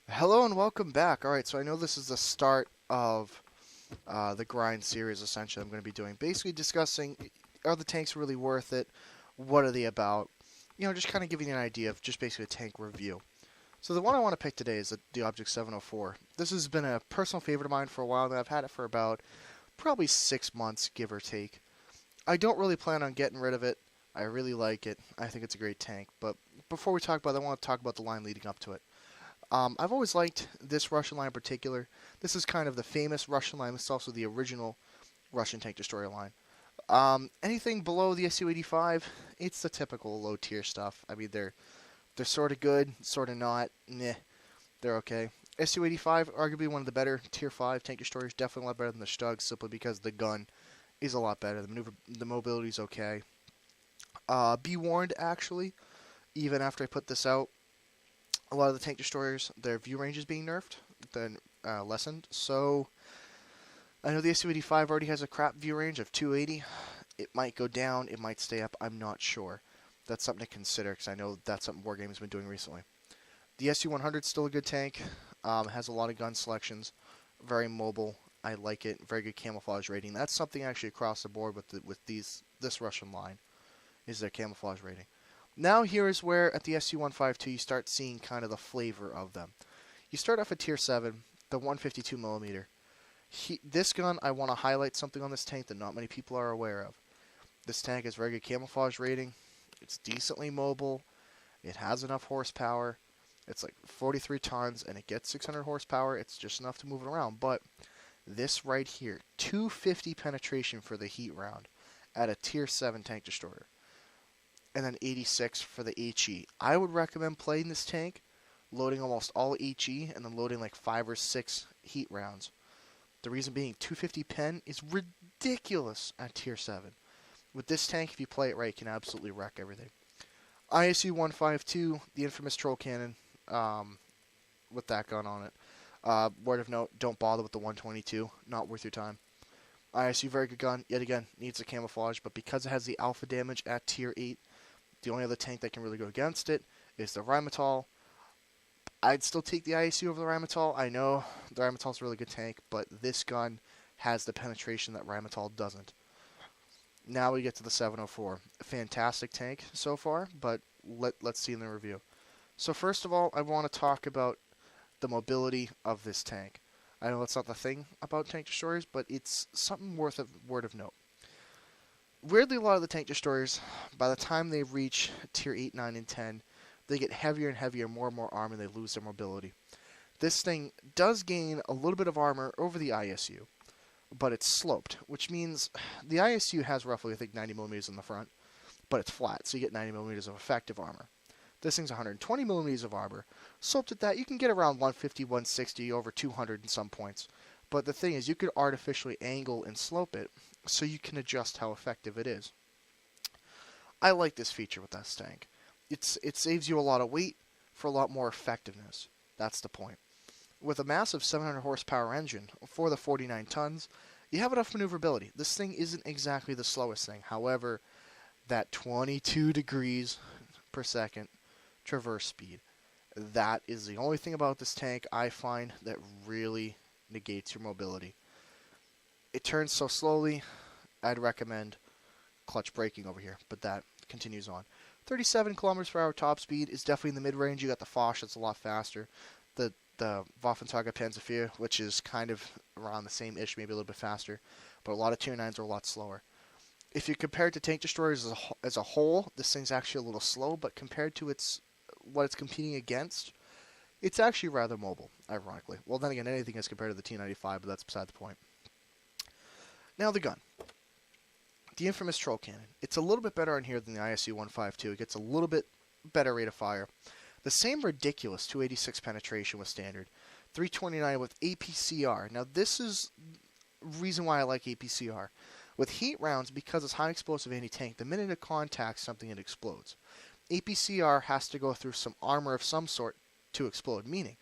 Hello and welcome back. All right, so I know this is the start of the grind series. Essentially, I'm going to be doing basically discussing: are the tanks really worth it? What are they about? Just kind of giving you an idea of just basically a tank review. So the one I want to pick today is the Object 704. This has been a personal favorite of mine for a while, and I've had it for about probably 6 months, give or take. I don't really plan on getting rid of it. I really like it. I think it's a great tank. But before we talk about it, I want to talk about the line leading up to it. I've always liked this Russian line in particular. This is kind of the famous Russian line. This is also the original Russian tank destroyer line. Anything below the Su-85, it's the typical low tier stuff. I mean, they're sort of good, sort of not. Meh, they're okay. Su-85, arguably one of the better tier 5 tank destroyers. Definitely a lot better than the Stug, simply because the gun is a lot better. The mobility is okay. Be warned, actually, even after I put this out, a lot of the tank destroyers, their view range is being nerfed, then lessened. So I know the Su-85 already has a crap view range of 280. It might go down, it might stay up. I'm not sure. That's something to consider because I know that's something Wargaming has been doing recently. The Su-100 is still a good tank. Has a lot of gun selections, very mobile. I like it. Very good camouflage rating. That's something actually across the board with this Russian line is their camouflage rating. Now here is where at the SU-152 you start seeing kind of the flavor of them. You start off at tier 7, the 152 millimeter. This gun, I want to highlight something on this tank that not many people are aware of. This tank has very good camouflage rating. It's decently mobile. It has enough horsepower. It's like 43 tons and it gets 600 horsepower. It's just enough to move it around. But this right here, 250 penetration for the heat round at a tier 7 tank destroyer, and then 86 for the HE. I would recommend playing this tank, loading almost all HE, and then loading like 5 or 6 heat rounds. The reason being, 250 pen is ridiculous at tier 7. With this tank, if you play it right, you can absolutely wreck everything. ISU 152, the infamous troll cannon, with that gun on it. Word of note, don't bother with the 122. Not worth your time. ISU, very good gun. Yet again, needs a camouflage, but because it has the alpha damage at tier 8, the only other tank that can really go against it is the Rheinmetall. I'd still take the ISU over the Rheinmetall. I know the Rheinmetall's a really good tank, but this gun has the penetration that Rheinmetall doesn't. Now we get to the 704. A fantastic tank so far, but let's see in the review. So first of all, I want to talk about the mobility of this tank. I know that's not the thing about tank destroyers, but it's something worth a word of note. Weirdly, a lot of the tank destroyers, by the time they reach tier 8, 9, and 10, they get heavier and heavier, more and more armor, and they lose their mobility. This thing does gain a little bit of armor over the ISU, but it's sloped, which means the ISU has roughly, I think, 90 millimeters in the front, but it's flat, so you get 90 millimeters of effective armor. This thing's 120 millimeters of armor. Sloped at that, you can get around 150, 160, over 200 in some points. But the thing is, you could artificially angle and slope it so you can adjust how effective it is. I like this feature with this tank. It saves you a lot of weight for a lot more effectiveness. That's the point. With a massive 700 horsepower engine for the 49 tons, you have enough maneuverability. This thing isn't exactly the slowest thing. However, that 22 degrees per second traverse speed, that is the only thing about this tank I find that really negates your mobility. It turns so slowly, I'd recommend clutch braking over here, but that continues on. 37 kilometers per hour top speed is definitely in the mid-range. You got the Foch, that's a lot faster. The Waffentrager Panzervier, which is kind of around the same-ish, maybe a little bit faster, but a lot of tier 9s are a lot slower. If you compare it to tank destroyers as a whole, this thing's actually a little slow, but compared to what it's competing against, it's actually rather mobile, ironically. Well, then again, anything is compared to the T-95, but that's beside the point. Now the gun. The infamous troll cannon. It's a little bit better on here than the ISU-152. It gets a little bit better rate of fire. The same ridiculous 286 penetration with standard. 329 with APCR. Now this is reason why I like APCR. With heat rounds, because it's high explosive anti-tank, the minute it contacts something, it explodes. APCR has to go through some armor of some sort to explode, meaning,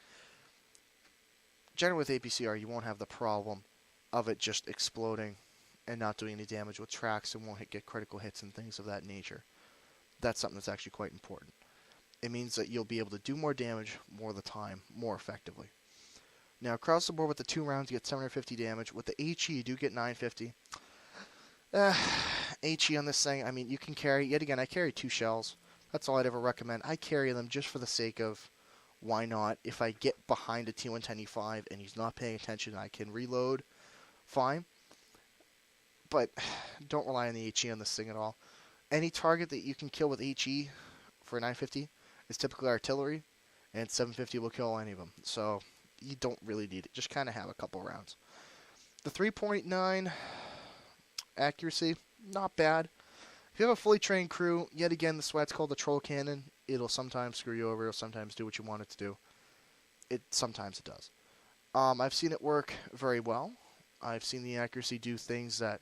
generally with APCR, you won't have the problem of it just exploding and not doing any damage with tracks and won't get critical hits and things of that nature. That's something that's actually quite important. It means that you'll be able to do more damage more of the time, more effectively. Now, across the board with the 2 rounds, you get 750 damage. With the HE, you do get 950. HE on this thing, I mean, you can carry, yet again, I carry 2 shells. That's all I'd ever recommend. I carry them just for the sake of, why not? If I get behind a T110E5 and he's not paying attention, I can reload, fine. But don't rely on the HE on this thing at all. Any target that you can kill with HE for 950 is typically artillery, and 750 will kill any of them. So you don't really need it. Just kind of have a couple rounds. The 3.9 accuracy, not bad. If you have a fully trained crew, yet again, this is why it's called the troll cannon. It'll sometimes screw you over. It'll sometimes do what you want it to do. Sometimes it does. I've seen it work very well. I've seen the accuracy do things that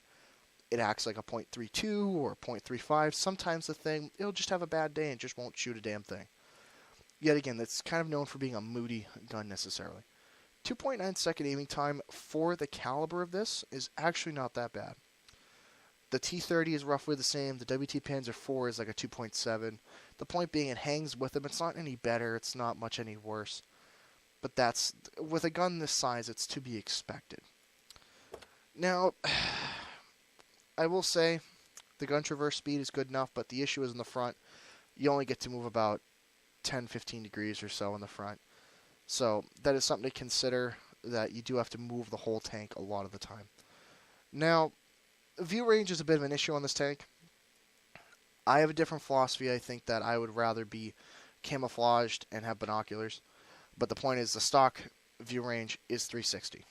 it acts like a .32 or a .35. Sometimes the thing, it'll just have a bad day and just won't shoot a damn thing. Yet again, that's kind of known for being a moody gun necessarily. 2.9 second aiming time for the caliber of this is actually not that bad. The T30 is roughly the same. The WT Panzer IV is like a 2.7. The point being, it hangs with them. It's not any better. It's not much any worse. But that's, with a gun this size, it's to be expected. Now, I will say the gun traverse speed is good enough, but the issue is in the front. You only get to move about 10-15 degrees or so in the front. So that is something to consider, that you do have to move the whole tank a lot of the time. Now, view range is a bit of an issue on this tank. I have a different philosophy. I think that I would rather be camouflaged and have binoculars. But the point is, the stock view range is 360.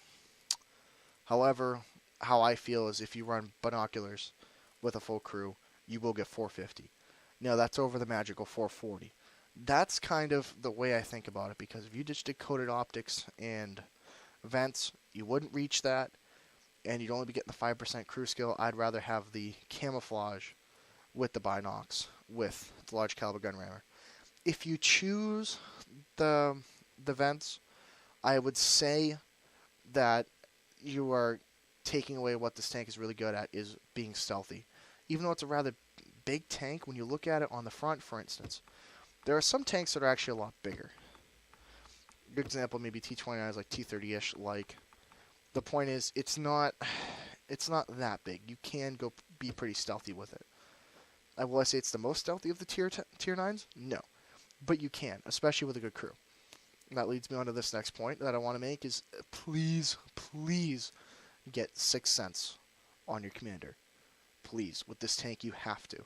However, how I feel is if you run binoculars with a full crew, you will get 450. Now, that's over the magical 440. That's kind of the way I think about it, because if you just did coated optics and vents, you wouldn't reach that, and you'd only be getting the 5% crew skill. I'd rather have the camouflage with the binocs, with the large caliber gun rammer. If you choose the vents, I would say that you are taking away what this tank is really good at, is being stealthy. Even though it's a rather big tank, when you look at it on the front, for instance, there are some tanks that are actually a lot bigger. A good example, maybe T29 is like T30-ish. Like, the point is, it's not that big. You can go be pretty stealthy with it. Will I say it's the most stealthy of the tier 9s? No. But you can, especially with a good crew. And that leads me on to this next point that I want to make is, please, please get 6th Sense on your commander. Please. With this tank, you have to.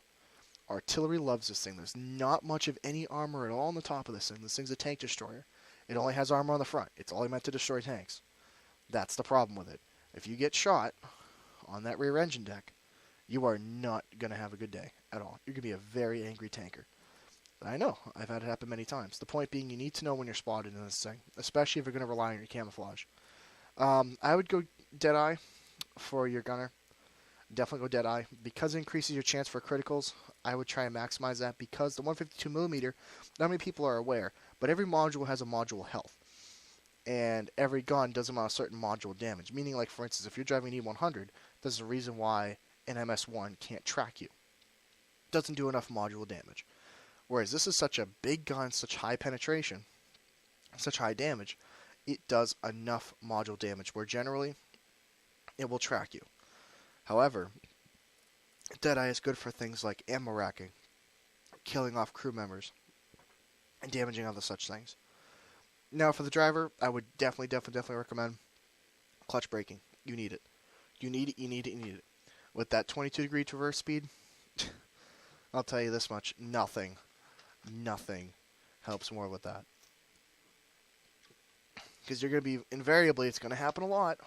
Artillery loves this thing. There's not much of any armor at all on the top of this thing. This thing's a tank destroyer. It only has armor on the front. It's only meant to destroy tanks. That's the problem with it. If you get shot on that rear engine deck, you are not going to have a good day at all. You're going to be a very angry tanker. I know. I've had it happen many times. The point being, you need to know when you're spotted in this thing, especially if you're going to rely on your camouflage. I would go Deadeye for your gunner. Definitely go Deadeye. Because it increases your chance for criticals, I would try and maximize that, because the 152mm, not many people are aware, but every module has a module health. And every gun does amount a certain module damage. Meaning, like, for instance, if you're driving an E100, there's a reason why an MS-1 can't track you. It doesn't do enough module damage. Whereas this is such a big gun, such high penetration, such high damage, it does enough module damage where generally it will track you. However, Deadeye is good for things like ammo racking, killing off crew members, and damaging other such things. Now, for the driver, I would definitely recommend clutch braking. You need it. You need it. With that 22-degree traverse speed, I'll tell you this much, nothing helps more with that. Because you're going to be, invariably, it's going to happen a lot.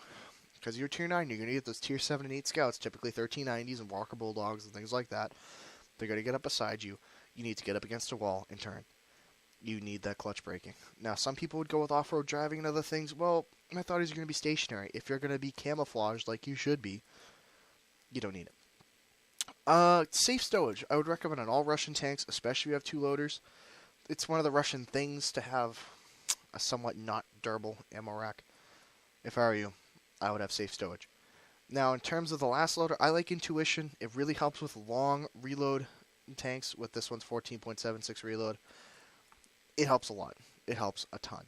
Because you're tier 9, you're going to get those tier 7 and 8 scouts, typically 1390s and Walker Bulldogs and things like that. They're going to get up beside you. You need to get up against a wall and turn. You need that clutch braking. Now, some people would go with off-road driving and other things. Well, my thought is you're going to be stationary. If you're going to be camouflaged like you should be, you don't need it. Safe stowage. I would recommend on all Russian tanks, especially if you have 2 loaders. It's one of the Russian things to have a somewhat not durable ammo rack. If I were you, I would have safe stowage. Now, in terms of the last loader, I like Intuition. It really helps with long reload tanks. With this one's 14.76 reload. it helps a lot. It helps a ton.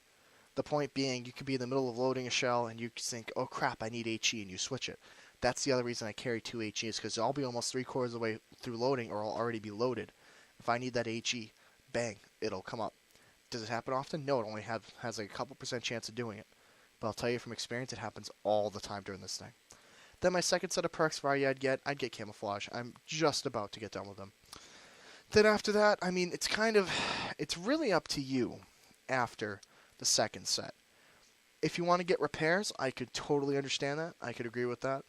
The point being, you could be in the middle of loading a shell and you think, oh crap, I need HE, and you switch it. That's the other reason I carry 2 HEs, because I'll be almost 3/4 of the way through loading, or I'll already be loaded. If I need that HE, bang, it'll come up. Does it happen often? No, it only has like a couple % chance of doing it. But I'll tell you from experience, it happens all the time during this thing. Then my second set of perks variety I'd get Camouflage. I'm just about to get done with them. Then after that, I mean, it's really up to you after the second set. If you want to get repairs, I could totally understand that. I could agree with that.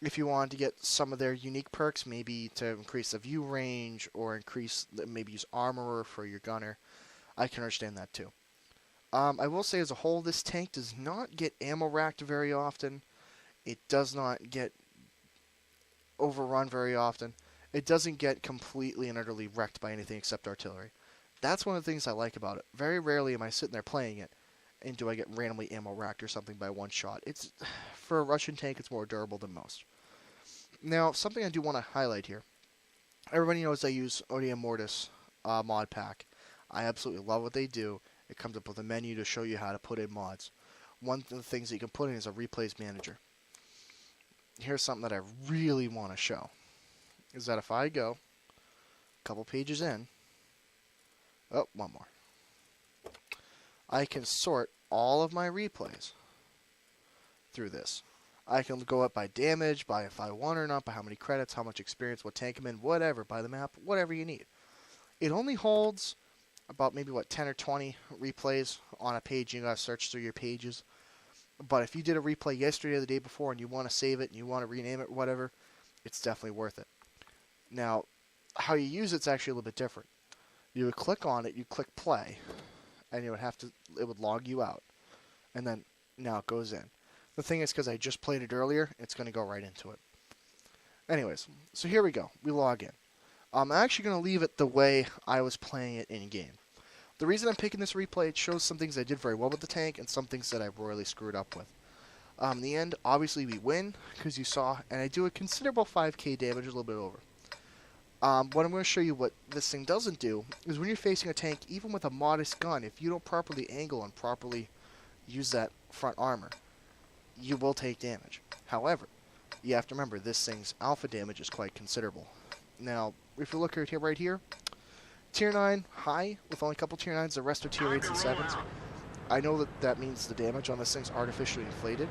If you want to get some of their unique perks, maybe to increase the view range or maybe use armorer for your gunner, I can understand that too. I will say as a whole, this tank does not get ammo racked very often. It does not get overrun very often. It doesn't get completely and utterly wrecked by anything except artillery. That's one of the things I like about it. Very rarely am I sitting there playing it and do I get randomly ammo racked or something by one shot. For a Russian tank, it's more durable than most. Now, something I do want to highlight here. Everybody knows I use ODM Mortis mod pack. I absolutely love what they do. It comes up with a menu to show you how to put in mods. One of the things that you can put in is a replays manager. Here's something that I really want to show. Is that if I go a couple pages in, oh, one more, I can sort all of my replays through this. I can go up by damage, by if I won or not, by how many credits, how much experience, what tank I'm in, whatever, by the map, whatever you need. It only holds about maybe, 10 or 20 replays on a page. You gotta search through your pages. But if you did a replay yesterday or the day before and you want to save it and you want to rename it or whatever, it's definitely worth it. Now, how you use it's actually a little bit different. You would click on it, you click play, and it would log you out. And then, now it goes in. The thing is, because I just played it earlier, it's going to go right into it. Anyways, so here we go. We log in. I'm actually going to leave it the way I was playing it in-game. The reason I'm picking this replay, it shows some things I did very well with the tank and some things that I royally screwed up with. In the end, obviously we win, because you saw, and I do a considerable 5k damage, a little bit over. What I'm going to show you what this thing doesn't do is when you're facing a tank, even with a modest gun, if you don't properly angle and properly use that front armor, you will take damage. However, you have to remember this thing's alpha damage is quite considerable. Now, if you look right here, Tier 9 high with only a couple Tier 9s, the rest are Tier 8s and 7s. I know that means the damage on this thing's artificially inflated.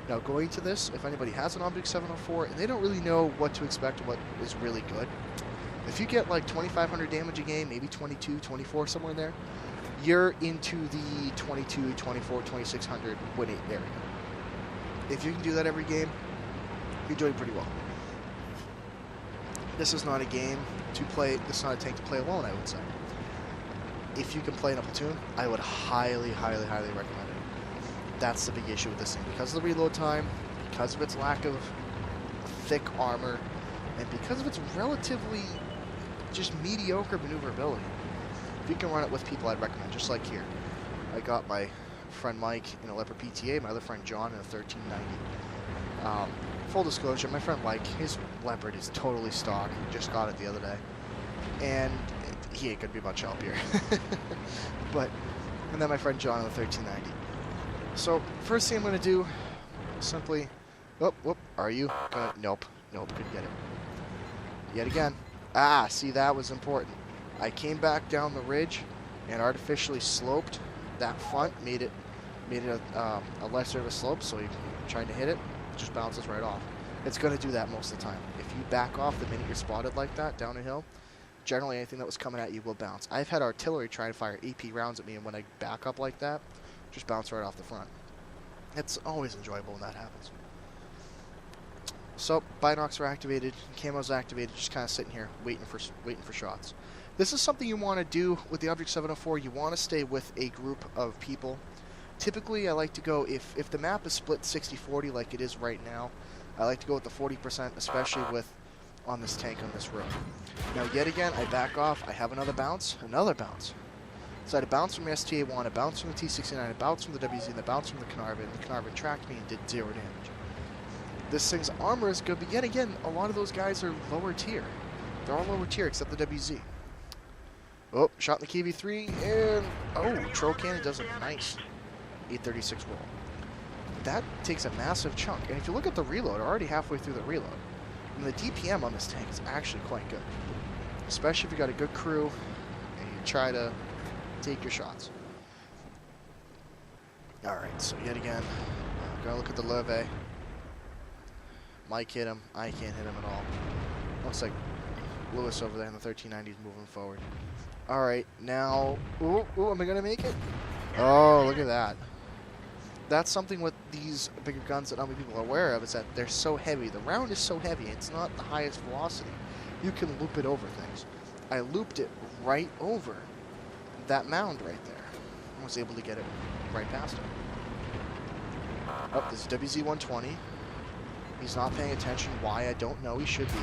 Now, going to this, if anybody has an Object 704 and they don't really know what to expect or what is really good, if you get like 2,500 damage a game, maybe 22, 24, somewhere in there, you're into the 22, 24, 2,600 winning area. If you can do that every game, you're doing pretty well. This is not a game to play, this is not a tank to play alone, I would say. If you can play in a platoon, I would highly, highly, highly recommend it. That's the big issue with this thing. Because of the reload time, because of its lack of thick armor, and because of its relatively just mediocre maneuverability. If you can run it with people, I'd recommend, just like here. I got my friend Mike in a Leopard PTA, my other friend John in a 1390. Full disclosure, my friend Mike, his Leopard is totally stock. He just got it the other day. And he ain't gonna be much help here. And then my friend John in the 1390. So, first thing I'm gonna do, simply, are you? Nope, couldn't get it. Yet again. See, that was important. I came back down the ridge and artificially sloped that front, made it a lesser of a slope, so you're trying to hit it, it just bounces right off. It's going to do that most of the time. If you back off the minute you're spotted like that down a hill, generally anything that was coming at you will bounce. I've had artillery try to fire AP rounds at me, and when I back up like that, just bounce right off the front. It's always enjoyable when that happens. So, binocs are activated, camo's activated, just kind of sitting here waiting for shots. This is something you want to do with the Object 704. You want to stay with a group of people. Typically, I like to go, if the map is split 60-40 like it is right now, I like to go with the 40%, especially on this tank on this road. Now, yet again, I back off. I have another bounce. So I had a bounce from the STA-1, a bounce from the T-69, a bounce from the WZ, and a bounce from the Carnarvon. The Carnarvon tracked me and did 0 damage. This thing's armor is good, but yet again, a lot of those guys are lower tier. They're all lower tier except the WZ. Oh, shot in the KV-3, and oh, Troll Cannon does a nice 836 roll. That takes a massive chunk, and if you look at the reload, already halfway through the reload, and the DPM on this tank is actually quite good, especially if you got a good crew and you try to take your shots. All right, so yet again, gonna look at the Leve. Mike hit him. I can't hit him at all. Looks like Lewis over there in the 1390 is moving forward. All right, now, ooh, am I gonna make it? Oh, look at that. That's something with these bigger guns that not many people are aware of, is that they're so heavy. The round is so heavy, it's not the highest velocity. You can loop it over things. I looped it right over that mound right there. I was able to get it right past him. Oh, this is WZ-120. He's not paying attention. Why, I don't know. He should be.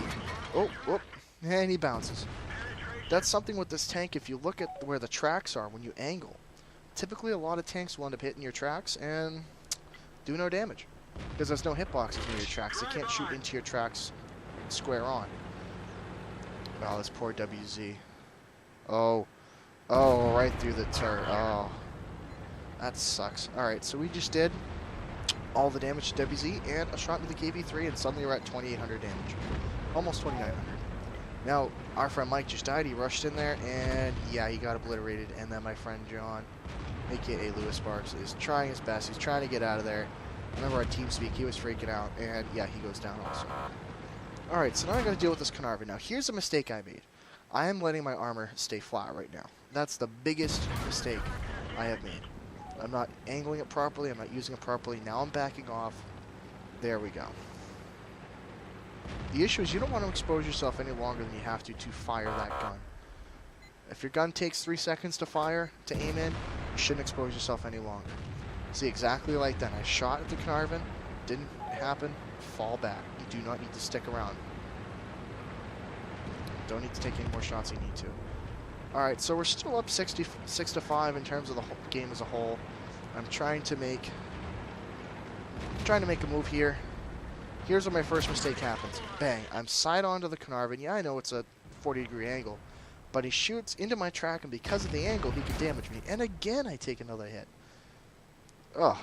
Oh, whoop. And he bounces. That's something with this tank. If you look at where the tracks are when you angle, typically a lot of tanks will end up hitting your tracks and do no damage, because there's no hitboxes near your tracks. They can't shoot into your tracks square on. Oh, this poor WZ. Oh, right through the turret. Oh, that sucks. All right, so we just did all the damage to WZ and a shot into the KV-3, and suddenly we're at 2,800 damage. Almost 2,900. Now, our friend Mike just died. He rushed in there, and yeah, he got obliterated. And then my friend John, a.k.a. Lewis Sparks, is trying his best. He's trying to get out of there. Remember our team speak, he was freaking out, and yeah, he goes down also. Alright, so now I gotta deal with this Carnarvon. Now, here's a mistake I made. I am letting my armor stay flat right now. That's the biggest mistake I have made. I'm not angling it properly, I'm not using it properly. Now I'm backing off. There we go. The issue is you don't want to expose yourself any longer than you have to fire that gun. If your gun takes 3 seconds to fire, to aim in, you shouldn't expose yourself any longer. See, exactly like that. I shot at the Carnarvon, didn't happen, fall back. You do not need to stick around. Don't need to take any more shots than you need to. Alright, so we're still up 6-5 in terms of the whole game as a whole. I'm trying to make a move here. Here's where my first mistake happens. Bang, I'm side on to the Carnarvon. Yeah, I know it's a 40-degree angle, but he shoots into my track, and because of the angle, he can damage me. And again, I take another hit. Ugh.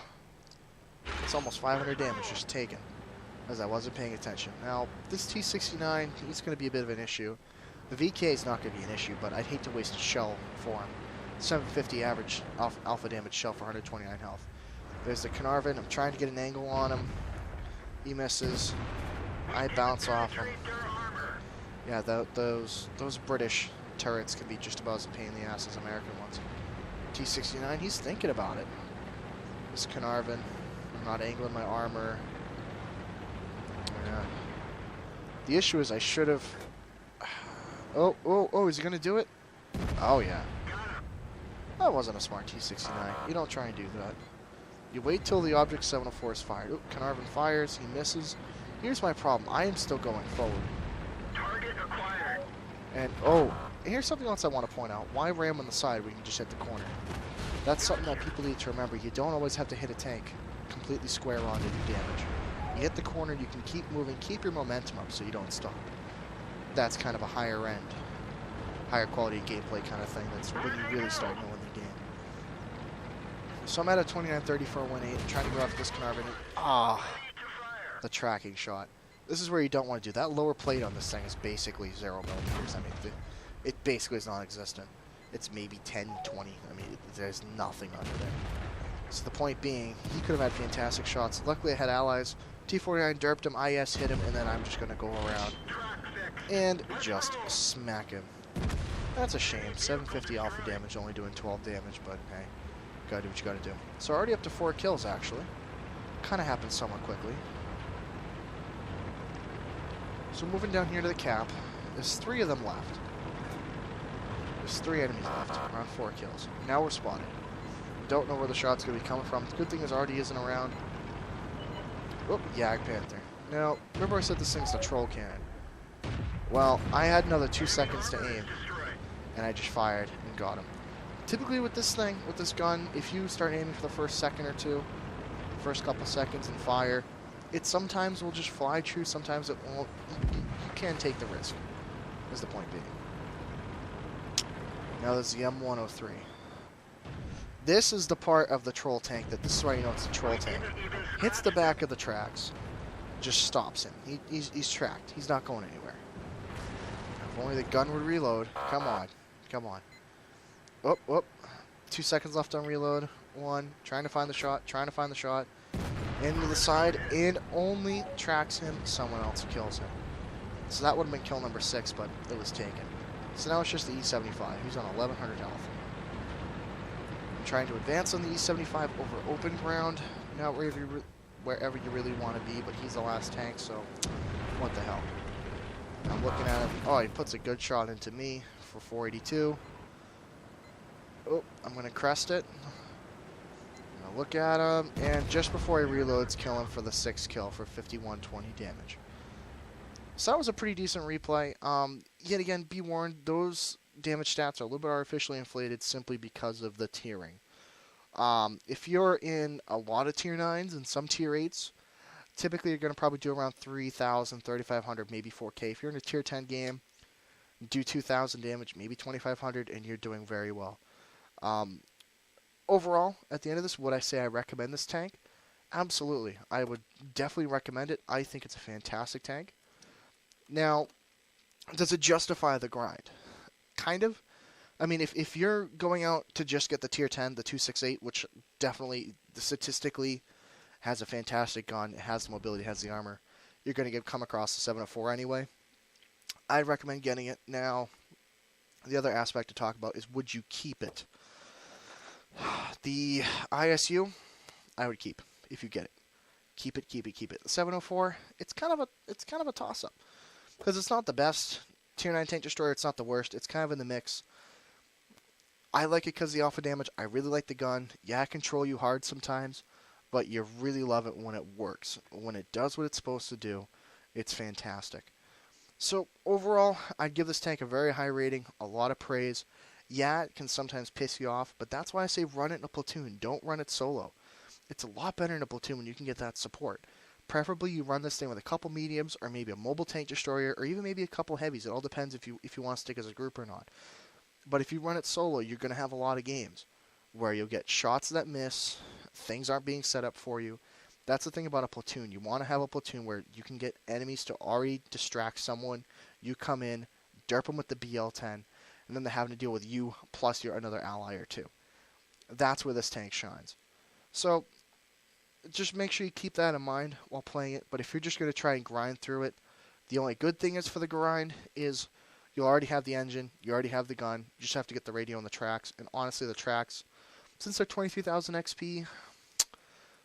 It's almost 500 damage just taken, as I wasn't paying attention. Now, this T-69, he's going to be a bit of an issue. The VK is not going to be an issue, but I'd hate to waste a shell for him. 750 average alpha damage shell for 129 health. There's the Carnarvon. I'm trying to get an angle on him. He misses. I bounce off him. Yeah, those British turrets can be just about as a pain in the ass as American ones. T-69, he's thinking about it. This Carnarvon, I'm not angling my armor. Yeah. The issue is I should have... Oh, is he going to do it? Oh, yeah. That wasn't a smart T-69. You don't try and do that. You wait till the Object 704 is fired. Oop, Carnarvon fires, he misses. Here's my problem. I am still going forward. Target acquired. And, here's something else I want to point out. Why ram on the side when you can just hit the corner? That's something that people need to remember. You don't always have to hit a tank completely square on to do damage. You hit the corner, you can keep moving, keep your momentum up so you don't stop. That's kind of a higher end, higher quality gameplay kind of thing. That's when you really start knowing the game. So I'm at a 29-30 for a 1-8, trying to go after this Carnarvon. The tracking shot. This is where you don't want to do. That lower plate on this thing is basically 0 millimeters. I mean, it basically is non-existent. It's maybe 10, 20. I mean, there's nothing under there. So the point being, he could have had fantastic shots. Luckily, I had allies. T-49 derped him, IS hit him, and then I'm just going to go around and just smack him. That's a shame. 750 alpha damage, only doing 12 damage, but hey, gotta do what you gotta do. So already up to 4 kills, actually. Kind of happened somewhat quickly. So moving down here to the cap, there's 3 of them left. There's 3 enemies left, around 4 kills. Now we're spotted. Don't know where the shot's gonna be coming from. The good thing is already isn't around. Oh, Yag Panther. Now, remember I said this thing's a troll cannon. Well, I had another 2 seconds to aim, and I just fired and got him. Typically with this thing, with this gun, if you start aiming for the first second or two, first couple seconds and fire, it sometimes will just fly true, sometimes it won't. You can take the risk, is the point being. Now there's the M103. This is the part of the troll tank that, this is why you know it's a troll tank. Hits the back of the tracks, just stops him. He's tracked. He's not going anywhere. If only the gun would reload. Come on. Come on. Oh, oh. 2 seconds left on reload. 1. Trying to find the shot. Trying to find the shot. Into the side. And only tracks him. Someone else kills him. So that would have been kill number 6, but it was taken. So now it's just the E75. He's on 1100 health. I'm trying to advance on the E75 over open ground. Not wherever you really want to be, but he's the last tank, so what the hell. I'm looking at him. Oh, he puts a good shot into me for 482. Oh, I'm going to crest it. I'm going to look at him, and just before he reloads, kill him for the 6th kill for 5120 damage. So that was a pretty decent replay. Yet again, be warned, those damage stats are a little bit artificially inflated simply because of the tiering. If you're in a lot of tier 9s and some tier 8s, typically you're going to probably do around 3,000, 3,500, maybe 4K. If you're in a tier 10 game, do 2,000 damage, maybe 2,500, and you're doing very well. Overall, at the end of this, would I say I recommend this tank? Absolutely. I would definitely recommend it. I think it's a fantastic tank. Now, does it justify the grind? Kind of. I mean, if you're going out to just get the tier 10, the 268, which definitely, statistically, has a fantastic gun, it has the mobility, has the armor, you're going to come across the 704 anyway. I'd recommend getting it. Now, the other aspect to talk about is, would you keep it? The ISU, I would keep if you get it. Keep it, keep it, keep it. The 704, it's kind of a toss-up because it's not the best tier 9 tank destroyer. It's not the worst. It's kind of in the mix. I like it because of the alpha damage. I really like the gun. Yeah, I control you hard sometimes, but you really love it when it works. When it does what it's supposed to do, it's fantastic. So overall, I'd give this tank a very high rating, a lot of praise. Yeah, it can sometimes piss you off, but that's why I say run it in a platoon. Don't run it solo. It's a lot better in a platoon when you can get that support. Preferably you run this thing with a couple mediums or maybe a mobile tank destroyer or even maybe a couple heavies. It all depends if you want to stick as a group or not. But if you run it solo, you're going to have a lot of games where you'll get shots that miss, things aren't being set up for you. That's the thing about a platoon. You want to have a platoon where you can get enemies to already distract someone. You come in, derp them with the BL-10, and then they're having to deal with you plus your another ally or two. That's where this tank shines. So just make sure you keep that in mind while playing it. But if you're just going to try and grind through it, the only good thing is for the grind is you'll already have the engine, you already have the gun, you just have to get the radio and the tracks. And honestly, the tracks, since they're 23,000 XP,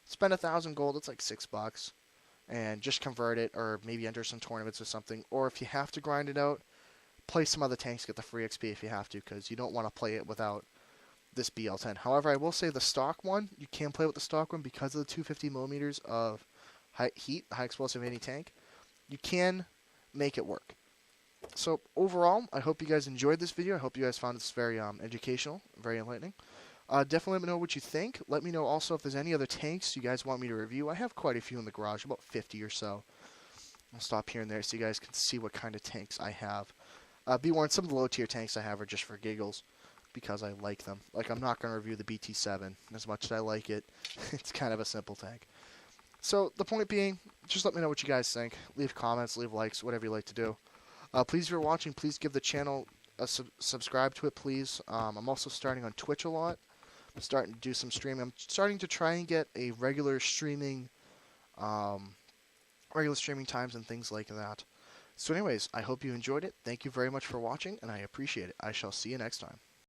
spend 1,000 gold, it's like $6, and just convert it, or maybe enter some tournaments or something. Or if you have to grind it out, play some other tanks, get the free XP if you have to, because you don't want to play it without this BL-10. However, I will say the stock one, you can play with the stock one because of the 250 millimeters of high heat, high explosive anti-tank. You can make it work. So overall, I hope you guys enjoyed this video. I hope you guys found this very educational, very enlightening. Definitely let me know what you think. Let me know also if there's any other tanks you guys want me to review. I have quite a few in the garage, about 50 or so. I'll stop here and there so you guys can see what kind of tanks I have. Be warned, some of the low tier tanks I have are just for giggles because I like them. Like, I'm not going to review the BT7 as much as I like it. It's kind of a simple tank. So the point being, just let me know what you guys think. Leave comments, leave likes, whatever you like to do. Please, if you're watching, please give the channel a subscribe to it, please. I'm also starting on Twitch a lot. I'm starting to do some streaming. I'm starting to try and get a regular streaming times and things like that. So anyways, I hope you enjoyed it. Thank you very much for watching, and I appreciate it. I shall see you next time.